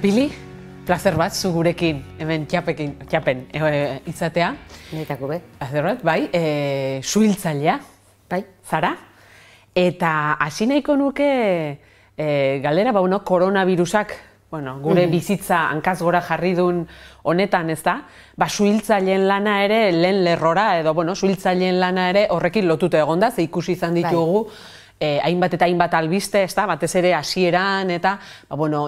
Bili, plazer bat zu gurekin hemen txapen izatea. Netako be. Plazer bat, bai, suhiltzailea, Bai. zara. Eta hasi nahiko nuke galdera, koronavirusak, gure bizitza hankaz gora jarri duen honetan, ez da? Suhiltzaileen lana ere lehen lerrora, edo suhiltzaileen lana ere horrekin lotuta egon da, ze ikusi izan ditugu hainbat eta hainbat albiste, ez da, batez ere hasieran eta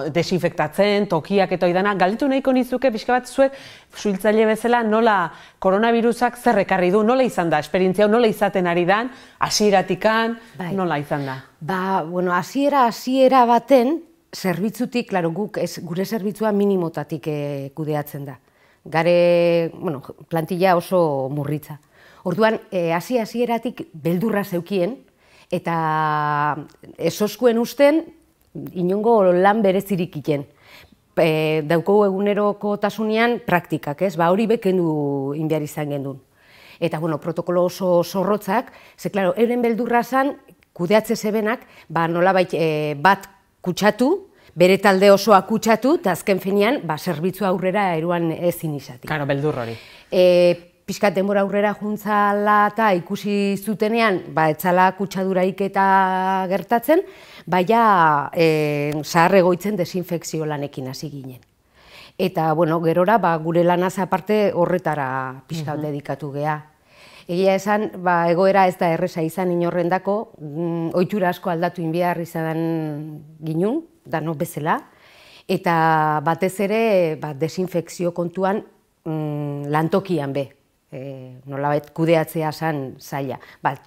desinfektatzen, tokiak eta oidana. Galdetu nahiko nizuke, pixka bat zuek, suhiltzaile bezala, nola koronavirusak zer ekarri du, nola izan da, esperientzia nola izaten ari dan, hasieratik nola izan da? Hasiera baten, zerbitzutik, guk gure zerbitzua minimotatik kudeatzen da. Gare, plantilla oso murritza. Orduan, hasieratik beldurra zeukien, eta esoskuen usten, inongo lan berezirik iten. Dauko eguneroko tasunean praktikak, ez? Hori bekendu inbiar izan gendun. Eta, protokolo oso zorrotzak, ze, euren beldurra zan, kudeatze zebenak, nolabait bat kutsatu, bere talde osoa kutsatu, eta azken finean, zerbitzu aurrera eruan ezin izatik. Karo, beldur hori. Piskat denbora aurrera juntzala eta ikusi zutenean, etzala kutsaduraik eta gertatzen, zahar egoitzen desinfekzio lanekin hasi ginen. Eta, gerora, gure lanaz aparte horretara piskat dedikatu geha. Egia esan, egoera ez da erresa izan inorrendako, ohitura asko aldatu inbiar izan ginun, dano bezala, eta batez ere desinfekzio kontuan lantokian be. Nolabait kudeatzea zan zaila.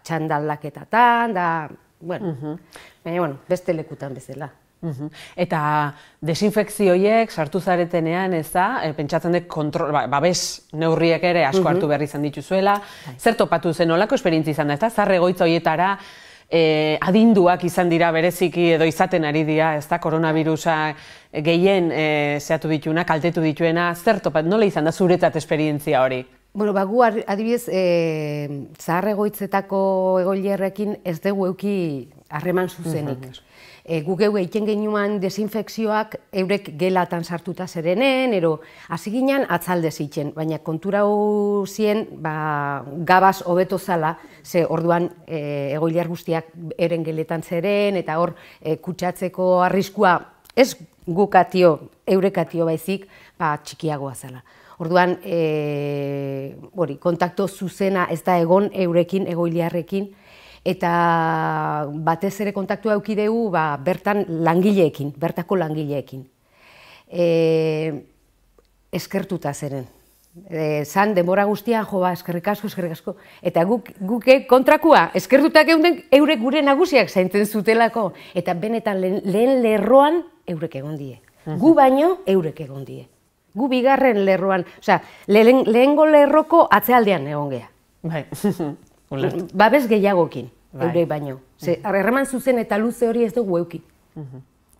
Txandaldaketatan, baina, beste lekutan bezala. Eta desinfekzioiek sartu zaretenean, ez da, pentsatzen dut babes neurriek ere asko hartu behar izan dituzuela. Zer topatu zen, nolako esperientzia izan da, ez da? Zar egoitza horietara adinduak izan dira bereziki edo izaten ari dira, ez da, koronavirusa gehien zehatu dituena, kaltetu dituena, zer topatu, nola izan da zuretzat esperientzia hori? Gu adibidez, zahar egoitzetako egoilerrekin ez dugu euki harreman zuzenik. Guk egiten genuan desinfekzioak eurek gelatan sartuta zerenen, ero hasi ginen atzalde zitzen, baina kontura zien gabaz hobeto zala, ze orduan egoiler guztiak eren geletan zeren, eta hor kutsatzeko arriskua ez gukatio, eurekatio baizik, txikiagoa zala. Orduan, kontakto zuzena ez da egon eurekin, egoiliarrekin, eta batez ere kontaktua eukideu bertan langileekin, bertako langileekin. Eskertuta zeren. Zan, denbora guztian, eskerrik asko, eta guk kontrakua, eskertutak eurek gure nagusiak zaintzen zutelako, eta benetan lehen lerroan eurek egon die. Gu baino eurek egon die. Gu bigarren lerroan, lehengo lerroko atzealdean egon geha. Bai, babes gehiagokin, eurek baino. Harreman zuzen eta luze hori ez dugu euki.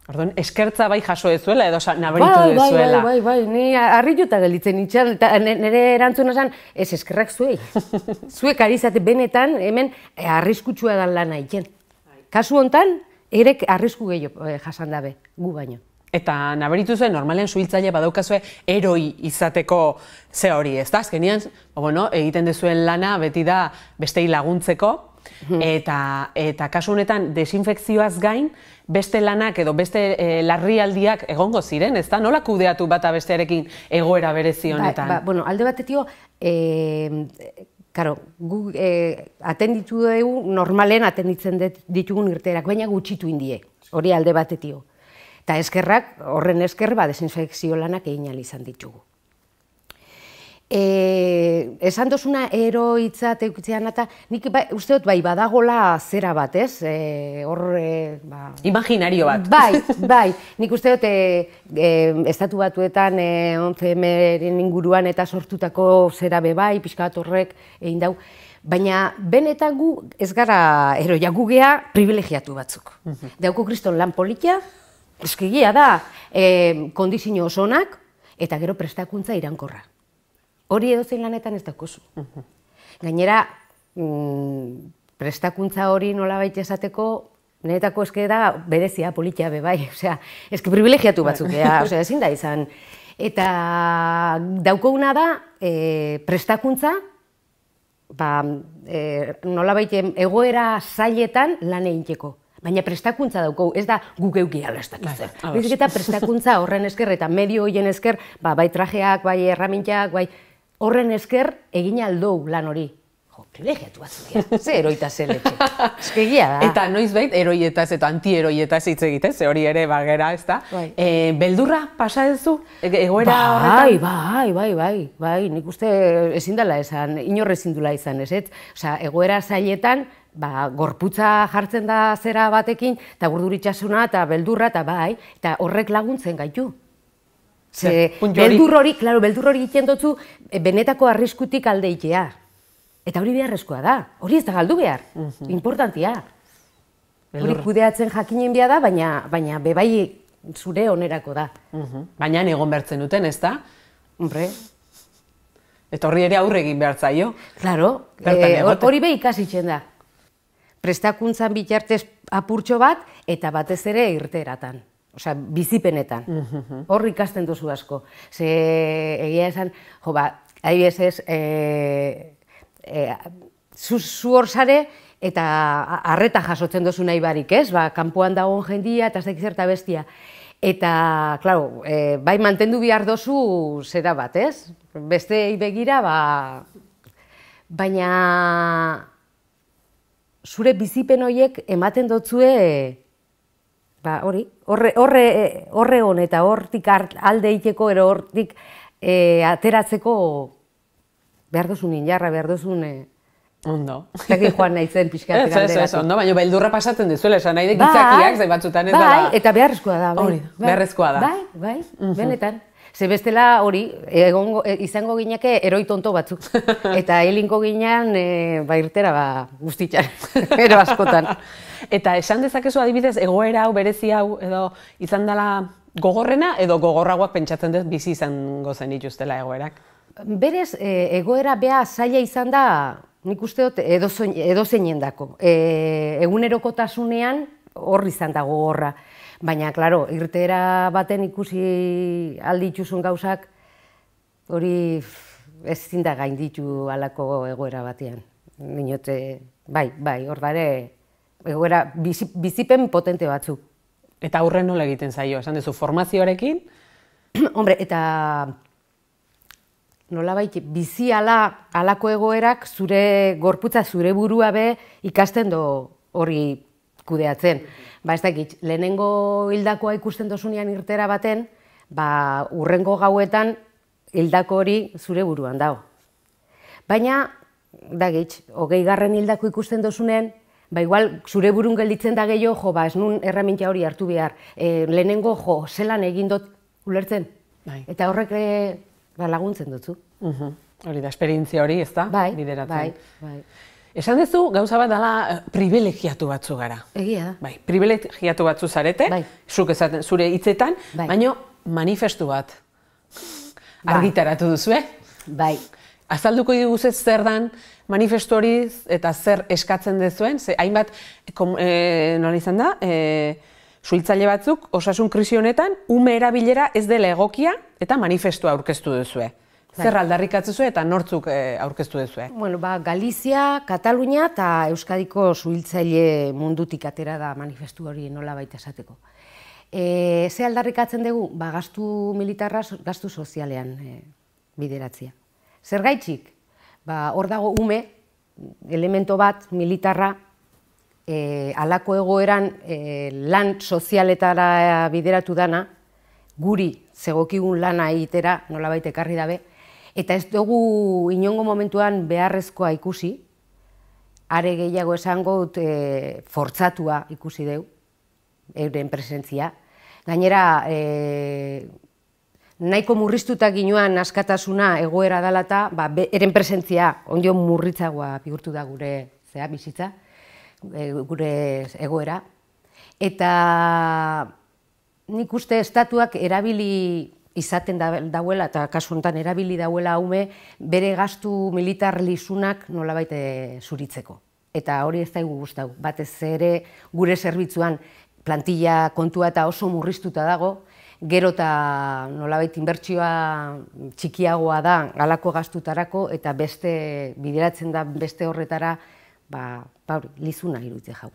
Orduan, eskertza bai jaso ezuela edo nabaritu ezuela. Bai, ni harrituta gelitzen itxan, eta nire erantzuna zen, ez eskerrak zuei. Zuek ari zate benetan, hemen arriskutsua dan lana itxen. Kasu hontan, erek arrisku gehiago jasan dabe, gu baino. Eta nabaritu zuen, normalean suhiltzaile badaukazue eroi izateko ze hori, ez da? Azkenean, egiten dezuen lana beti da bestei laguntzeko, eta kasu honetan desinfekzioaz gain, beste lanak edo beste larrialdiak egongo ziren, ez da? Nola kudeatu bata bestearekin egoera berezi honetan? Alde batetio, gu atenditu dugu, normalen atenditzen ditugun irterak, baina gutxitu indie, hori alde batetio. Eta eskerrak, horren esker, desinfekzio lanak egin ahal izan ditugu. Esan dozuna eroitza teukitzean eta nik uste dut badagola zera bat, ez? Imaginario bat. Bai. Nik uste dut estatu batuetan 11Mren inguruan eta sortutako zera bai, pixka bat horrek egin dau. Baina benetan gu ez gara eroia, gu geha privilegiatu batzuk. Dauko kriston lan politia, eskigia da, kondizio osonak, eta gero prestakuntza irankorra. Hori edozein lanetan ez daukozu. Gainera, prestakuntza hori nolabait esateko, Benetako eske da berezia, politia be bai, osea, eske privilegiatu batzuk, osea, ezin da izan. Eta daukoguna da, prestakuntza, nolabait egoera zailetan lan egiteko. Baina prestakuntza daukogu, ez da guk euki ala ez dakit zer. Baizik eta prestakuntza horren esker eta medio horien esker, bai trajeak, bai erramintak, bai horren esker egin aldou lan hori. Jo, privilegiatu batzuk, ze eroita zeletxe. Eskegia da. Eta noizbait eroietaz eta antieroietaz hitz egiten, ze hori ere bagera, ez da? Beldurra pasa duzu egoera horretan? Bai, nik uste ezin dela esan, inor ezin dela izan, ez? Osea, egoera zailetan, gorputza jartzen da zera batekin, eta burduritxasuna, eta beldurra, eta bai, eta horrek laguntzen gaitu. Beldur hori egiten dutzu, benetako arriskutik alde itea. Eta hori beharrezkoa da, hori ez da galdu behar, importantia. Hori kudeatzen jakinen behar da, baina bebai zure onerako da. Baina egon bertzen duten, ez da? Hombre. Eta horri ere aurre egin behar zaio. Claro, hori behi ikasitzen da. Prestakuntzan bitartez apurtxo bat, eta batez ere irteeratan. Osea, bizipenetan. Hor ikasten duzu asko. Ze egia esan, jo ba, adibidez zu hor zare eta arreta jasotzen duzu nahi barik, ez? Kanpoan dagoen jendia eta ez dakit zerta bestia. Eta, klaro, bai mantendu behar dozu zera bat, ez? Beste begira, baina zure bizipen horiek ematen dotzue horre hon eta hortik alde iteko, ero hortik ateratzeko behar duzun injarra, behar duzun... Ondo. Zaki joan nahi zen pixkat eralderatu. Ez, ondo, baina beldurra pasatzen dizuela, esan nahi gitzakiak, zai batzutan ez da... Bai, eta beharrezkoa da. Hori, beharrezkoa da. Bai, benetan. Ze bestela hori, izango gineke eroi tonto batzuk. Eta helinko ginean, irtera guztitxan, ero askotan. Eta esan dezakezu adibidez, egoera hau, berezi hau, edo izan dela gogorrena, edo gogorragoak pentsatzen dut bizi izango zen dituztela egoerak? Berez, egoera beha zaila izan da, nik uste dut edozeinen dako. Egunerokotasunean hor izan da gogorra. Baina, klaro, irteera baten ikusi aldituzun gauzak, hori ezin da gainditu halako egoera batean. Ninote, bai, hor dare, egoera bizipen potente batzuk. Eta aurre nola egiten zaio, esan duzu, formazioarekin? Hombre, eta nolabait bizi halako egoerak zure gorputza, zure burua be ikasten do hori kudeatzen. Ez dakit, lehenengo hildakoa ikusten dozunean irtera baten, urrengo gauetan hildako hori zure buruan dago. Baina, dakit, 20. hildako ikusten dozunean, igual zure burun gelditzen da gehiago, ez nun erraminta hori hartu behar. Lehenengo, zelan egin dut ulertzen. Eta horrek laguntzen dutzu. Hori da, esperientzia hori, ez da? Bideratzen. Bai. Esan duzu, gauza bat dela privilegiatu batzu gara. Egia da. Bai, privilegiatu batzu zarete, zuk esaten, zure hitzetan, baina manifestu bat argitaratu duzu, Bai. Azalduko diguzet zer dan manifestu hori eta zer eskatzen dezuen, ze hainbat, nola izan da, suhiltzaile batzuk, osasun krisi honetan, ume erabilera ez dela egokia eta manifestua aurkeztu duzue. Zer aldarrikatzen zuen eta nortzuk aurkeztu duzue? Bueno, Galizia, Katalunia eta Euskadiko suhiltzaile mundutik atera da manifestu hori nola baita esateko. Ze aldarrikatzen dugu? Gastu militarra, gastu sozialean bideratzea. Zer gaitxik? Hor dago ume, elemento bat, militarra, halako egoeran lan sozialetara bideratu dana, guri zegokigun lana egitera, nolabait ekarri dabe, eta ez dugu inongo momentuan beharrezkoa ikusi, are gehiago esango dut fortzatua ikusi dugu, euren presentzia. Gainera, nahiko murriztuta ginoan askatasuna egoera dela eta eren presentzia ondio murritzagoa bihurtu da gure bizitza, gure egoera. Eta nik uste estatuak erabili izaten dauela, eta kasu honetan erabili dauela ume, bere gastu militar lizunak nolabait zuritzeko. eta hori ez daigu gustau. Batez ere gure zerbitzuan plantilla kontua eta oso murriztuta dago, gero eta nolabait inbertsioa txikiagoa da halako gastutarako eta beste bideratzen da beste horretara, lizuna iruditzen jau.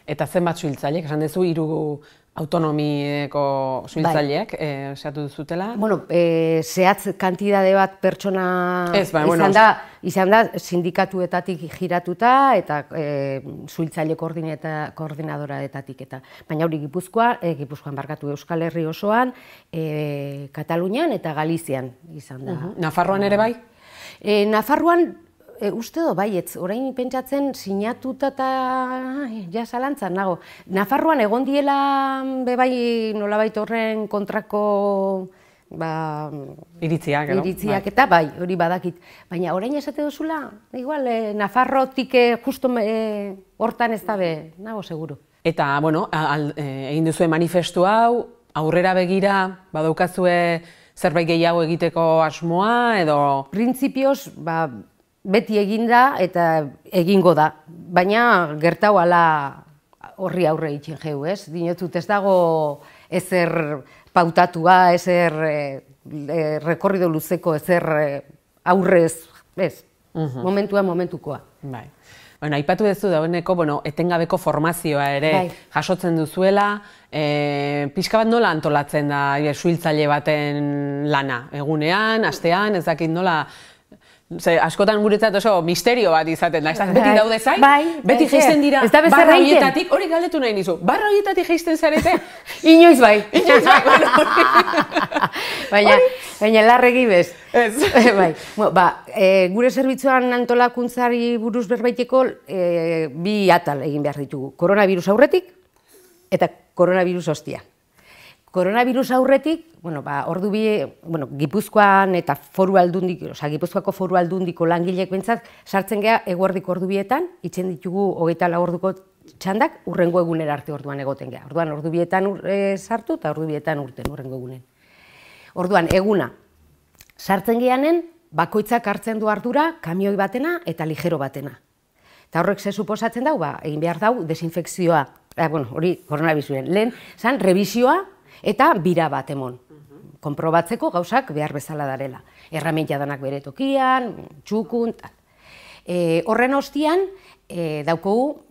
Eta zenbat suhiltzaileek, esan duzu, 3 autonomieko suhiltzaileak esatu duzutela? Bueno, zehatz kantidade bat pertsona izan da sindikatuetatik giratuta eta suhiltzaile koordinadoraetatik eta. Baina hori Gipuzkoan barkatu Euskal Herri osoan, Katalunian eta Galizian izan da. Nafarroan ere bai? Nafarroan uste do, baietz, orain pentsatzen sinatuta eta ja zalantzan nago. Nafarroan egon diela bebai nolabait horren kontrako iritziak eta bai, hori badakit. Baina orain esate duzula, igual Nafarrotik justo hortan ez dabe, nago seguro. Eta, bueno, egin duzue manifestu hau, aurrera begira, badaukazue zerbait gehiago egiteko asmoa edo? Printzipioz, beti eginda eta egingo da, baina gertau ala horri aurre itxen jau, ez? Dinotut ez dago ezer pautatua, ezer rekorrido luzeko, ezer aurrez, ez? Momentua momentukoa. Bai. Bueno, aipatu duzu dagoeneko, etengabeko formazioa ere jasotzen duzuela, pixka bat nola antolatzen da suhiltzaile baten lana? Egunean, astean, ez dakit nola? Askotan guretzat oso misterio bat izaten da, beti daude zain, beti geisten dira barra horietatik, hori galdetu nahi nizu, barra horietatik geisten zarete? Inoiz bai. Baina larregi bez. Gure zerbitzuan antolakuntzari buruz berbaiteko 2 atal egin behar ditugu. Koronavirus aurretik eta koronavirus ostian. Koronavirus aurretik, Gipuzkoan eta Gipuzkoako foru aldundiko langilek bentsat, sartzen geha eguerdiko ordubietan, itzen ditugu 24 orduko txandak, urrengo egunera arte orduan egoten geha. Orduan, ordubietan sartu eta ordubietan urten urrengo egunen. Orduan, eguna, sartzen gehanen, bakoitzak hartzen du ardura, kamioi batena eta ligero batena. Eta horrek ze suposatzen dau, egin behar dau, desinfekzioa, hori koronavirusen, lehen, zan, revisioa, eta bira bat emon, konprobatzeko gauzak behar bezala darela. Erramentia danak bere tokian, txukun, tal. Horren ostian, daukogu,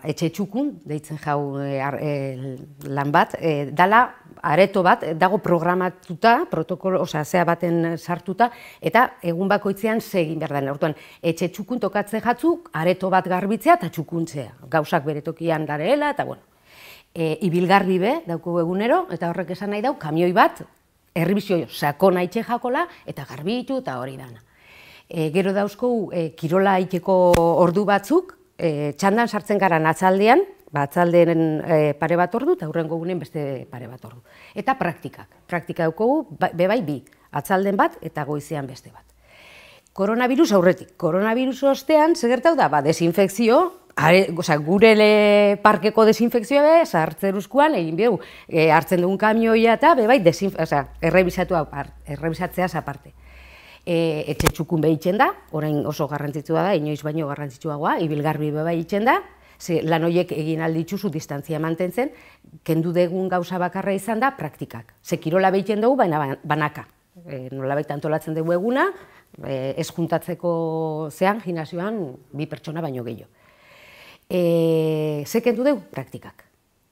etxe txukun, deitzen jau lan bat, dala areto bat, dago programatuta, protokolo, zea baten sartuta, eta egun bakoitzean egin behar dena. Orduan, etxe txukun tokatze jatzuk, areto bat garbitzea eta txukuntzea. Gauzak bere tokian darela, eta bueno. Ibilgarri be, dauko egunero, eta horrek esan nahi dau, kamioi bat, erribizio sakona itxe jakola, eta garbitu eta hori dana. Gero dauzko, kirola iteko ordu batzuk, txandan sartzen gara atzaldean, atzaldeen pare bat ordu, eta hurrengo egunen beste pare bat ordu. Eta praktikak. Praktika daukogu, bebai 2, atzalden bat eta goizean beste bat. Koronavirus aurretik. Koronavirus ostean, segertau da, desinfekzio, gure parkeko desinfekzioa sartzeruzkoan egin behar, hartzen dugun kamioia eta errebisatzeaz aparte. Etxe txukun behitzen da, orain oso garrantzitsua da, inoiz baino garrantzitsuagoa, ibilgarbi behitzen da, lan horiek egin alditzuzu distantzia mantentzen, kendu degun gauza bakarra izan da praktikak. Kirola behitzen dugu, baina banaka. Nolabait antolatzen dugu eguna, ez juntatzeko zean, gimnasioan, 2 pertsona baino gehiago. Kendu dugu? Praktikak.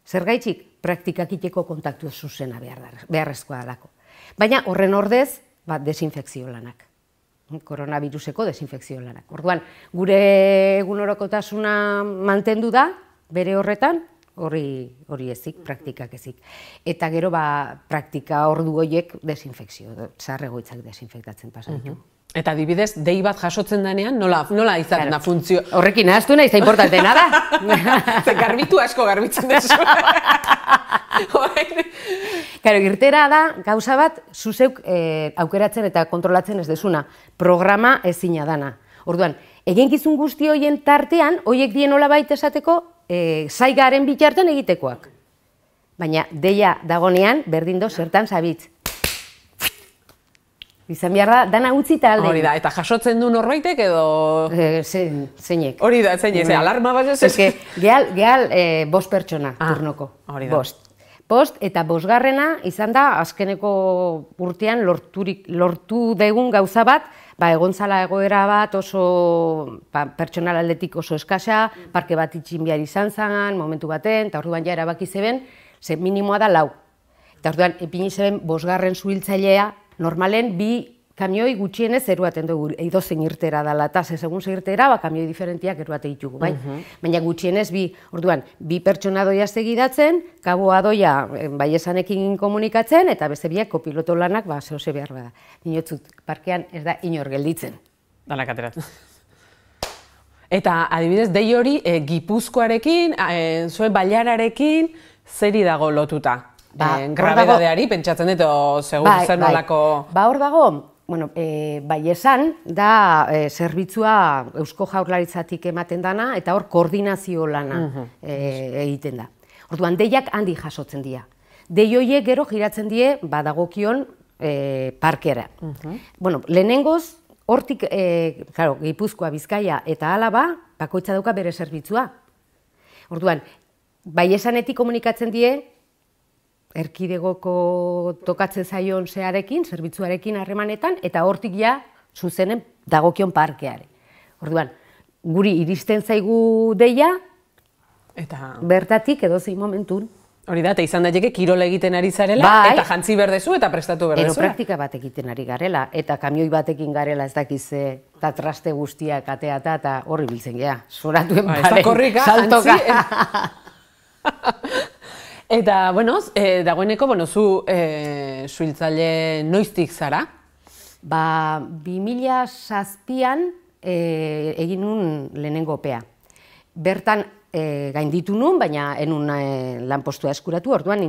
Zergaitzik, praktikak iteko kontaktu zuzena beharrezkoa dalako. Baina horren ordez, desinfekzio lanak. Koronaviruseko desinfekzio lanak. Orduan, gure egunorokotasuna mantendu da, bere horretan, hori ezik, praktikak ezik. Eta gero, praktika ordu horiek desinfekzio, zaharregoitzak desinfektatzen pasa ditu. Eta adibidez, dei bat jasotzen denean, nola izaten da funtzio? Horrekin ahaztu nahi, ez da importantena da. Garbitu asko garbitzen dezu. Irtera da, gauza bat, zuzeuk aukeratzen eta kontrolatzen ez dezuna. Programa ezina dana. Orduan, eginkizun guzti horien tartean, horiek dien nola baita esateko, zaigaren bitarten egitekoak. Baina, deia dagonean, berdin do, zertan zabitz. izan behar da, dana utzi eta alde. Hori da, eta jasotzen du norbaitek edo... Zeinek. Hori da, zeinek, alarma bat ez? Gehal 5 pertsona turnoko. Hori da. 5 eta 5garrena izan da azkeneko urtean lortu degun gauza bat, egon zala egoera bat oso pertsonal aldetik oso eskasa, parke bat itxin behar izan zen, momentu baten, eta orduan ja erabaki zeben, ze minimoa da 4. Eta orduan, epini zeben 5garren zuhiltzailea, normalen 2 kamioi gutxienez eruaten dugu, edozein irtera dela, eta segun ze irtera, kamioi diferentiak eruate ditugu, bai? Baina gutxienez 2, orduan, 2 pertsona doia segidatzen, kaboa doia baiesanekin komunikatzen, eta beste biak kopiloto lanak, zehose behar bada. Ninotzut, parkean ez da inor gelditzen. Danak ateratzen. Eta, adibidez, dei hori, Gipuzkoarekin, zuen bailararekin, zeri dago lotuta? Grabedadeari, pentsatzen dut, segur zer nolako... Hor dago, baiesan da zerbitzua Eusko Jaurlaritzatik ematen dana, eta hor koordinazio lana egiten da. Orduan, deiak handi jasotzen dira. Dei horiek gero giratzen die, badagokion parkera. Lehenengoz, hortik, Gipuzkoa, Bizkaia eta Álava, bakoitza dauka bere zerbitzua. Orduan, baiesanetik komunikatzen die, erkidegoko tokatzen zaion zearekin, zerbitzuarekin harremanetan, eta hortik ja zuzenen dagokion parkeare. Orduan, guri iristen zaigu deia, bertatik edozein momentun. Hori da, eta izan daiteke kirola egiten ari zarela, eta jantzi berdezu eta prestatu berdezu. Praktika bat egiten ari garela, eta kamioi batekin garela ez dakize, eta traste guztiak ateata, eta horri biltzen gea, zoratuen pare, saltoka. Eta, dagoeneko, zu suhiltzaile noiztik zara? 2007an egin nun lehenengo opea. Bertan gainditu nun, baina enun lanpostua eskuratu, orduan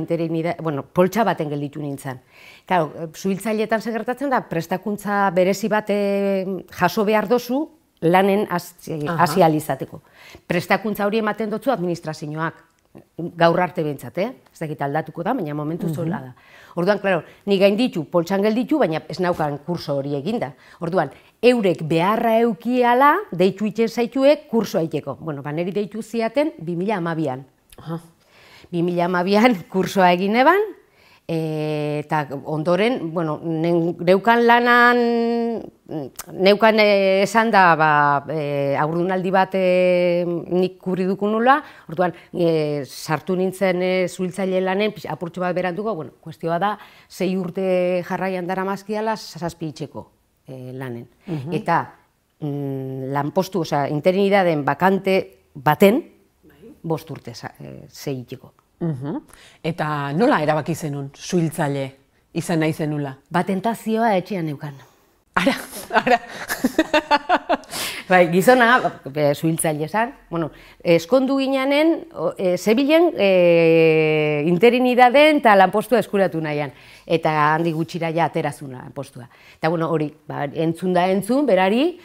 poltsa baten gelditu nintzen. Suhiltzaileetan segertatzen da, prestakuntza berezi bat jaso behar dozu lanen hasi alizateko. Prestakuntza hori ematen dotzu administrazioak. Gaur arte behintzat, ez dakit aldatuko da, baina momentu zola da. Orduan, ni gainditu, poltsan gelditu, baina ez naukan kurso hori eginda. Orduan, eurek beharra eukiala, deitu iten zaituek, kurso haiteko. Neri deitu ziaten 2012an. 2012an kursoa egin eban, eta ondoren, neukan lanan, neukan esan da, aurdunaldi bat nik kubri duku nula, orduan, sartu nintzen suhiltzaile lanen, apurtxo bat beranduko, kuestioa da, 6 urte jarraian dara mazkiala, 7 itxeko lanen. Eta lanpostu, interinidaden bakante baten, 5 urte 6 itxeko. Eta nola erabaki zenun suhiltzaile izan nahi zenula? Tentazioa etxean neukan. Ara. Gizona, suhiltzaile esan, eskondu gineanen, zebilen interinidaden eta lanpostua eskuratu nahian. Eta handi gutxira ja aterazun lanpostua. Eta hori, entzun da entzun, berari,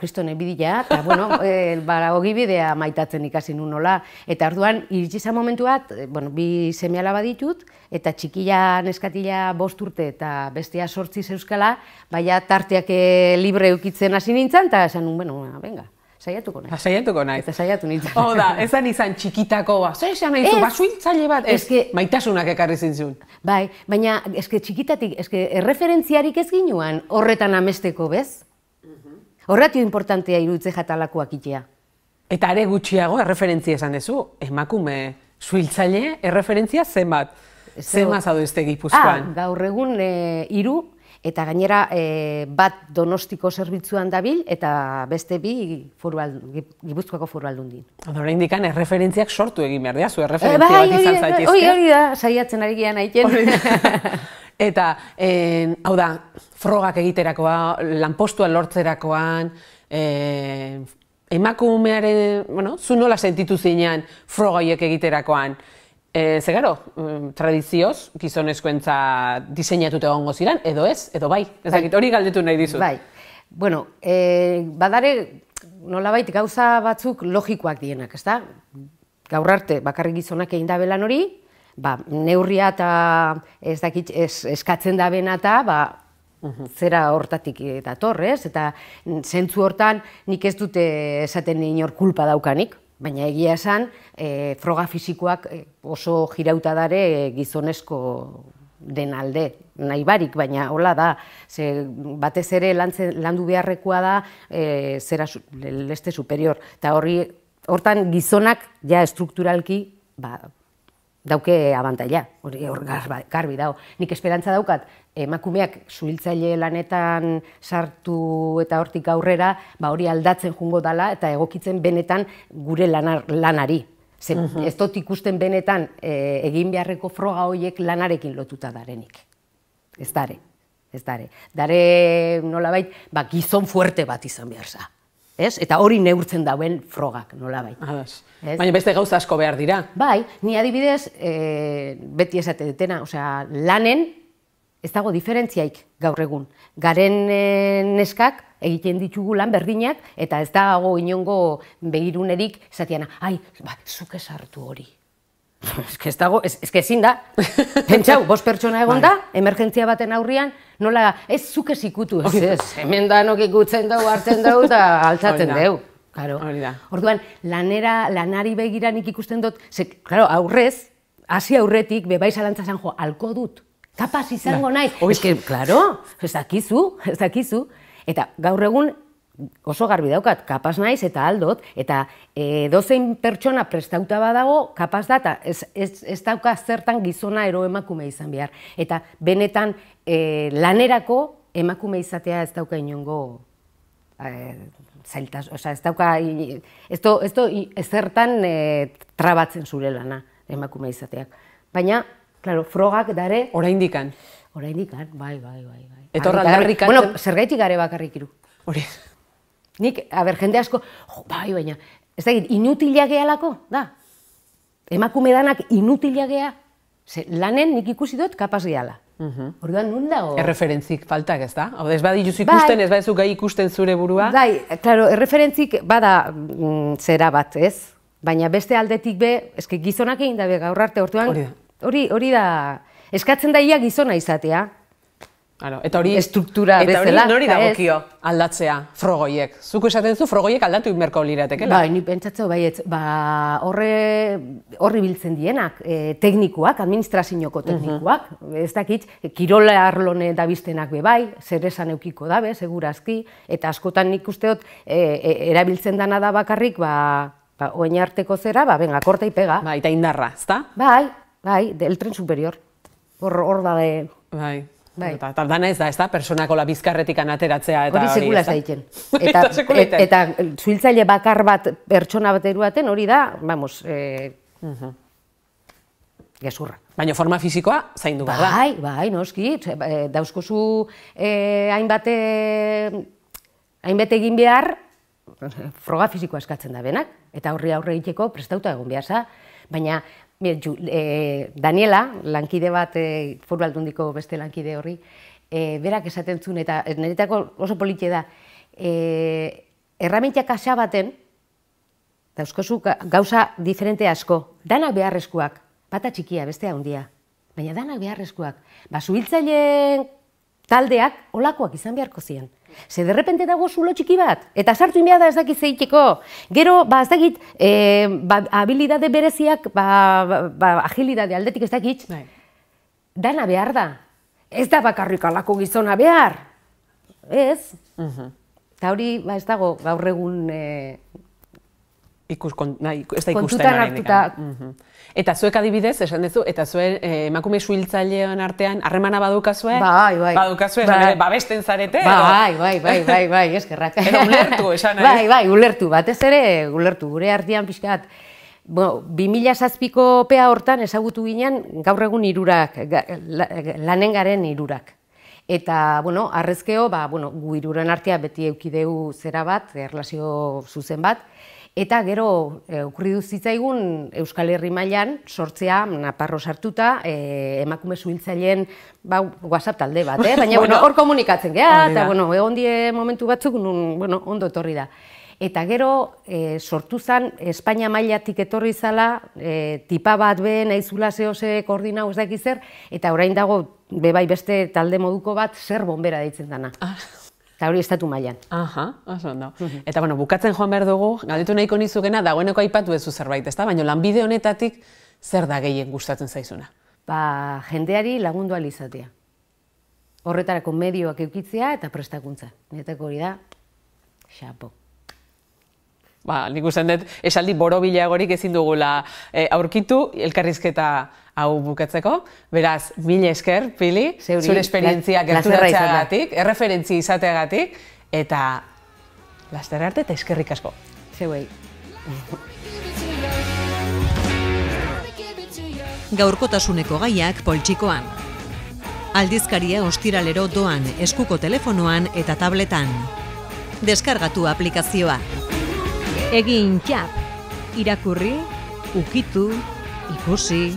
kristone bidila, eta ogibidea maitatzen ikasi nun nola. Eta orduan, iritsi zan momentu bat, 2 seme-alaba ditut, eta txikila neskatila 5 urte eta bestea 8 zeuskala, baina tarteak libre eukitzen hasi nintzen, eta esan nun, venga, saiatuko nahi. Saiatuko nahi. Eta saiatu nintzen. Oda, ezan izan txikitako, zer esan nahi zu, suhiltzaile bat, maitasunak ekarri zintzun. Bai, baina txikitatik, erreferentziarik ez ginuan horretan amesteko, bez? Horretio importantea iruditze jatalakoak itea. Eta are gutxiago erreferentzia esan dezu, emakume suhiltzaile erreferentzia zenbat? Zenbat zaude ezte Gipuzkoan? Gaur egun 3, eta gainera bat Donostiko zerbitzuan dabil, eta beste 2 Gipuzkoako Foru Aldundin. Hora indikan erreferentziak sortu egin behar dira, zu erreferentzia bat izan zaitezke. Hori da, saiatzen ari gian aiken. Eta, hau da, frogak egiterakoa, lanpostuan lortzerakoan, emakumearen, zu nola sentitu zinean frogoiek egiterakoan? Zegaro, tradizioz, gizonezkoentza diseinatut egongo ziren, edo ez, edo bai, hori galdetu nahi dizut. Bai, badare, nolabait gauza batzuk logikoak dienak, ezta? Gaur arte, bakarrik gizonak egin da belan hori, neurria eta eskatzen da bena eta zera hortatik dator, ez? Eta zentzu hortan nik ez dute esaten inor kulpa daukanik, baina egia esan, froga fisikoak oso jirauta dare gizonezko den alde, nahi barik, baina hola da, batez ere landu beharrekoa da leste superior, eta hortan gizonak ja estrukturalki dauke abantaila, hori garbi dago. Nik esperantza daukat, emakumeak suhiltzaile lanetan sartu eta hortik aurrera, hori aldatzen jungo dala eta egokitzen benetan gure lanari. Ez dut ikusten benetan egin beharreko froga horiek lanarekin lotuta darenik. Ez dare, ez dare. Dare nolabait, gizon fuerte bat izan behar za. Eta hori neurtzen dauen frogak, nolabait. Baina beste gauza asko behar dira. Bai, ni adibidez, beti esate detena, lanen ez dago diferentziaik gaur egun. Garen neskak egiten ditugu lan berdinak, eta ez dago inongo begirunerik esatiana, zuk esartu hori. Ez dago, ez ezin da. Pentsau, 5 pertsona egon da, emergentzia baten aurrian, nola, ez zuk ez ikutu, hemen danok ikutzen dugu, hartzen dugu, eta altzatzen dugu. Orduan, lanari begiranik ikusten dut, aurrez, hasi aurretik, bebai zalantzazan jo, alko dut. Kapaz izango naiz. Ez dakizu. Eta gaur egun oso garbi daukat, kapaz naiz eta aldot, eta dozein pertsona prestauta badago, kapaz da, eta ez dauka zertan gizona ero emakume izan behar. Eta benetan lanerako emakume izatea ez dauka inongo zailtas, ez dauka, ez zertan trabatzen zure lana emakume izateak. Baina, frogak dare... Oraindikan. Oraindikan, bai. Eta horra aldarrikatzen... Bueno, zergaitik gare bakarrik iru. Hori. Nik, jende asko, baina, ez da, inutila gehalako, da. Emakume danak inutila geha. Lanen nik ikusi dut kapaz gehala. Orduan, nun dago? Erreferentzik faltak, ez da? Ez badituz ikusten, ez badizu gai ikusten zure burua? Bai, klaro, erreferentzik bada zera bat, ez? Baina beste aldetik be, eske gizonak egin dabe gaur arte, orduan, hori da, eskatzen da ia gizona izatea. Eta hori nori dagokio aldatzea frogoiek? Zuko esaten zu frogoiek aldatu inberko liratekela? Bai, ni pentsatzeu baietz, horri biltzen dienak, teknikoak, administrazioko teknikoak, ez dakit, kirola arlone dabiztenak be bai, zer esan eukiko dabe, segurazki, eta askotan nik usteot erabiltzen dana da bakarrik, oin arteko zera, venga, korta y pega. Bai, eta indarra, ez da? Bai, del tren superior. Hor da de... Bai. Eta dana ez da, personako la bizkarretik anateratzea eta hori, hori sekula ez daiten. Eta zuhiltzaile bakar bat pertsona bat eruaten hori da, vamos, gezurra. Baina forma fisikoa zaindu behar da. Bai, noski, dauzkozu hainbat egin behar, froga fisikoa eskatzen da benak, eta horri aurre egiteko prestauta egon behar za, baina Daniela, lankide bat, Foru Aldundiko beste lankide horri, berak esaten zuen, eta niretako oso politie da, erramentia kasa baten, dauzkozu gauza diferente asko, danak beharrezkoak, bata txikia, bestea handia, baina danak beharrezkoak, zuhiltzaileen taldeak olakoak izan beharko ziren. Ze derrepente dago zulo txiki bat, eta sartu inbea da ez dakit zeiteko. Gero, ez dakit, habilidade bereziak, agilidade aldetik ez dakit, dana behar da. Ez da bakarrik alako gizona behar. Ez? Eta hori, ez dago, gaur egun... Ez da ikusten hartuta. Eta zuek adibidez, esan duzu, eta zuen emakume suhiltzailean artean harremana badukazue? Bai. Badukazue, babesten zarete? Bai, eskerrak. Edo ulertu, esan nahi? Bai, ulertu, batez ere, ulertu, gure artean pixkat. 2007ko pea hortan ezagutu ginen gaur egun hirurak, lanen garen hirurak. Eta, arrezkeo, gu hiruren artean beti eukideu zera bat, erlazio zuzen bat, eta gero, okurridu zitzaigun Euskal Herri mailan sortzea, Naparro sartuta, emakume suhiltzaileen WhatsApp talde bat, baina hor komunikatzen geha, eta egon die momentu batzuk, ondo etorri da. Eta gero, sortu zen, Espainia mailatik etorri zala, tipa bat be, nahizula zehose koordinau ez dakiz zer, eta orain dago, bebai beste talde moduko bat, zer bombera deitzen dana. Eta hori estatu mailan. Aha, oso ondo. Eta, bueno, bukatzen joan behar dugu, galdetu nahiko nizukena, dagoeneko aipatu ezu zerbait, ezta? Baina lanbide honetatik, zer da gehien gustatzen zaizuna? Ba, jendeari lagundu ahal izatea. Horretarako medioak eukitzea eta prestakuntza. Niretako hori da, xapo. Ba, nik usten dut, esaldi borobilagorik ezin dugula aurkitu, elkarrizketa hau bukatzeko. Beraz, mila esker, Pili, zure esperientzia gerturatzeagatik, erreferentzia izateagatik, eta laster arte eta eskerrik asko. Zeuei. Gaurkotasuneko gaiak poltsikoan. Aldizkaria ostiralero doan eskuko telefonoan eta tabletan. Deskargatu aplikazioa. Egin txap, irakurri, ukitu, ikusi,